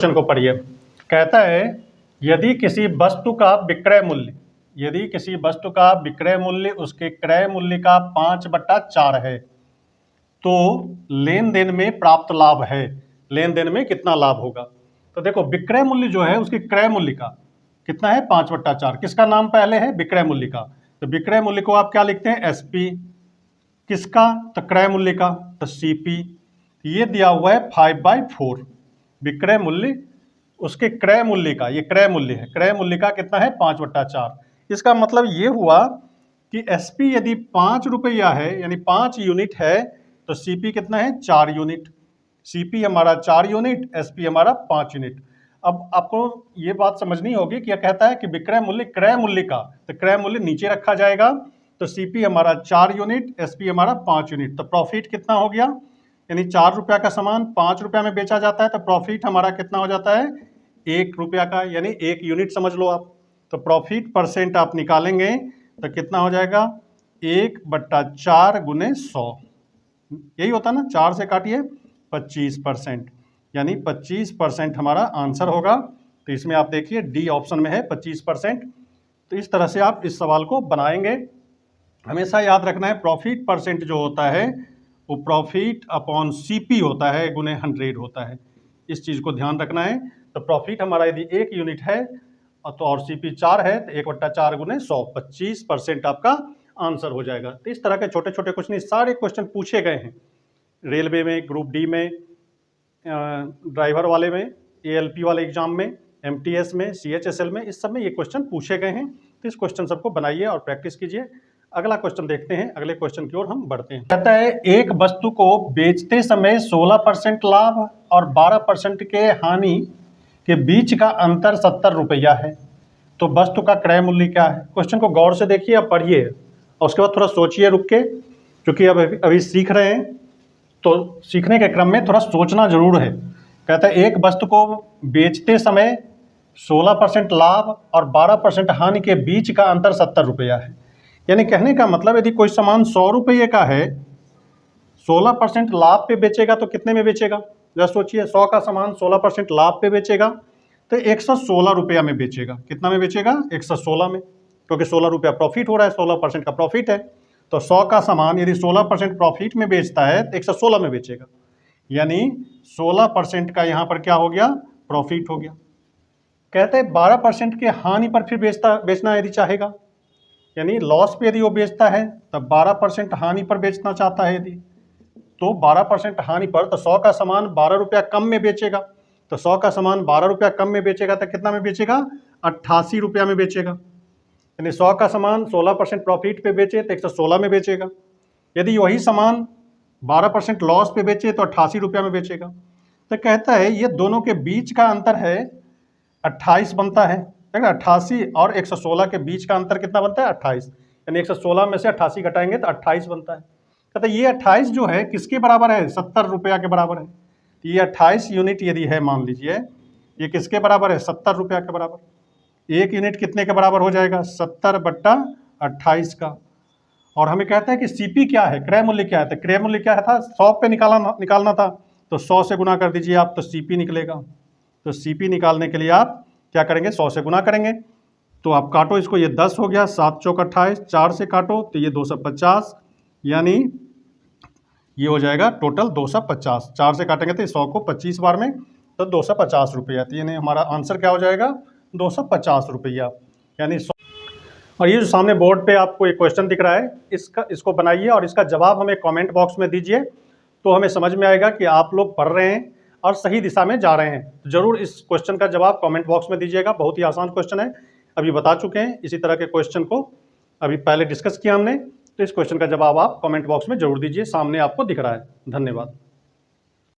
Question को पढ़िए। कहता है यदि किसी वस्तु का विक्रय मूल्य उसके क्रय मूल्य का 5/4 है तो लेन देन में प्राप्त लाभ है। लेन देन में कितना लाभ होगा? तो देखो विक्रय मूल्य जो है उसके क्रय मूल्य का कितना है? 5/4। किसका नाम पहले है? विक्रय मूल्य का। तो विक्रय मूल्य को आप क्या लिखते हैं? एसपी। किसका? तो क्रय मूल्य का, तो सीपी। ये दिया हुआ है 5/4। विक्रय मूल्य उसके क्रय मूल्य का, ये क्रय मूल्य है, क्रय मूल्य का कितना है? 5/4। इसका मतलब ये हुआ कि एसपी यदि 5 रुपया है यानी 5 यूनिट है तो सीपी कितना है? 4 यूनिट। सीपी हमारा 4 यूनिट, एसपी हमारा 5 यूनिट। अब आपको ये बात समझनी होगी कि कहता है कि विक्रय मूल्य क्रय मूल्य का, तो क्रय मूल्य नीचे रखा जाएगा। तो सीपी हमारा 4 यूनिट, एसपी हमारा 5 यूनिट। तो प्रॉफिट कितना हो गया? यानी 4 रुपया का सामान 5 रुपया में बेचा जाता है तो प्रॉफिट हमारा कितना हो जाता है? 1 रुपया का, यानी 1 यूनिट समझ लो आप। तो प्रॉफिट परसेंट आप निकालेंगे तो कितना हो जाएगा? 1/4 × 100। यही होता ना, 4 से काटिए 25%, यानी 25% हमारा आंसर होगा। तो इसमें आप देखिए डी ऑप्शन में है 25%। तो इस तरह से आप इस सवाल को बनाएंगे। हमेशा याद रखना है प्रॉफिट परसेंट जो होता है वो प्रॉफिट अपॉन सीपी होता है गुने 100 होता है। इस चीज़ को ध्यान रखना है। तो प्रॉफिट हमारा यदि 1 यूनिट है तो और सीपी 4 है तो 1/4 × 100, 25% आपका आंसर हो जाएगा। तो इस तरह के छोटे छोटे क्वेश्चन, सारे क्वेश्चन पूछे गए हैं रेलवे में, ग्रुप डी में, ड्राइवर वाले में, एएलपी वाले एग्जाम में, एमटीएस में, सीएचएसएल में, इस सब में ये क्वेश्चन पूछे गए हैं। तो इस क्वेश्चन सबको बनाइए और प्रैक्टिस कीजिए। अगला क्वेश्चन देखते हैं, अगले क्वेश्चन की ओर हम बढ़ते हैं। कहता है एक वस्तु को बेचते समय 16% लाभ और 12% के हानि के बीच का अंतर 70 रुपया है, तो वस्तु का क्रय मूल्य क्या है? क्वेश्चन को गौर से देखिए, अब पढ़िए और उसके बाद थोड़ा सोचिए रुक के, क्योंकि अब अभी सीख रहे हैं तो सीखने के क्रम में थोड़ा सोचना जरूर है। कहता है एक वस्तु को बेचते समय 16% लाभ और 12% हानि के बीच का अंतर 70 रुपया है। यानी कहने का मतलब यदि कोई सामान 100 रुपये का है, 16% लाभ पे बेचेगा तो कितने में बेचेगा? जरा सोचिए, 100 का सामान 16% लाभ पे बेचेगा तो 116 रुपया में बेचेगा। कितना में बेचेगा? 116 में, क्योंकि 16 रुपया प्रॉफिट हो रहा है, 16% का प्रॉफिट है। तो 100 का सामान यदि 16% प्रॉफिट में बेचता है तो 116 में बेचेगा, यानी 16% का यहाँ पर क्या हो गया? प्रॉफिट हो गया। कहते हैं 12% के हानि पर फिर बेचना यदि चाहेगा, यानी लॉस पे यदि वो बेचता है तब 12% हानि पर बेचना चाहता है यदि, तो 12% हानि पर, तो 100 का सामान 12 रुपया कम में बेचेगा। तो 100 का सामान 12 रुपया कम में बेचेगा तो कितना में बेचेगा? 88 रुपया में बेचेगा। यानी 100 का सामान 16% प्रॉफिट पे बेचे तो 116 में बेचेगा। यदि वही सामान 12% लॉस पे बेचे तो 88 रुपया में बेचेगा। तो कहता है ये दोनों के बीच का अंतर है 28 बनता है। 88 और 116 के बीच का अंतर कितना बनता है? 28। यानी 116 में से 88 घटाएंगे तो 28 बनता है। कहते हैं ये 28 जो है किसके बराबर है? 70 रुपया के बराबर है। तो ये 28 यूनिट यदि है, मान लीजिए ये किसके बराबर है? 70 रुपया के बराबर। 1 यूनिट कितने के बराबर हो जाएगा? 70/28 का। और हमें कहता है कि सीपी क्या है, क्रय मूल्य क्या है? तो क्रय मूल्य क्या था? 100 पे निकालना था, तो 100 से गुना कर दीजिए आप, तो सीपी निकलेगा। तो सीपी निकालने के लिए आप क्या करेंगे? 100 से गुना करेंगे। तो आप काटो इसको, ये 10 हो गया, 7 चौक 28, 4 से काटो तो ये 250, यानी ये हो जाएगा टोटल 250। 4 से काटेंगे तो 100 को 25 बार में तो 250 रुपया। तो यानी हमारा आंसर क्या हो जाएगा? 250 रुपया, यानी 100। और ये जो सामने बोर्ड पे आपको एक क्वेश्चन दिख रहा है, इसको बनाइए और इसका जवाब हमें कमेंट बॉक्स में दीजिए, तो हमें समझ में आएगा कि आप लोग पढ़ रहे हैं और सही दिशा में जा रहे हैं। तो जरूर इस क्वेश्चन का जवाब कमेंट बॉक्स में दीजिएगा। बहुत ही आसान क्वेश्चन है, अभी बता चुके हैं। इसी तरह के क्वेश्चन को अभी पहले डिस्कस किया हमने, तो इस क्वेश्चन का जवाब आप कमेंट बॉक्स में जरूर दीजिए, सामने आपको दिख रहा है। धन्यवाद।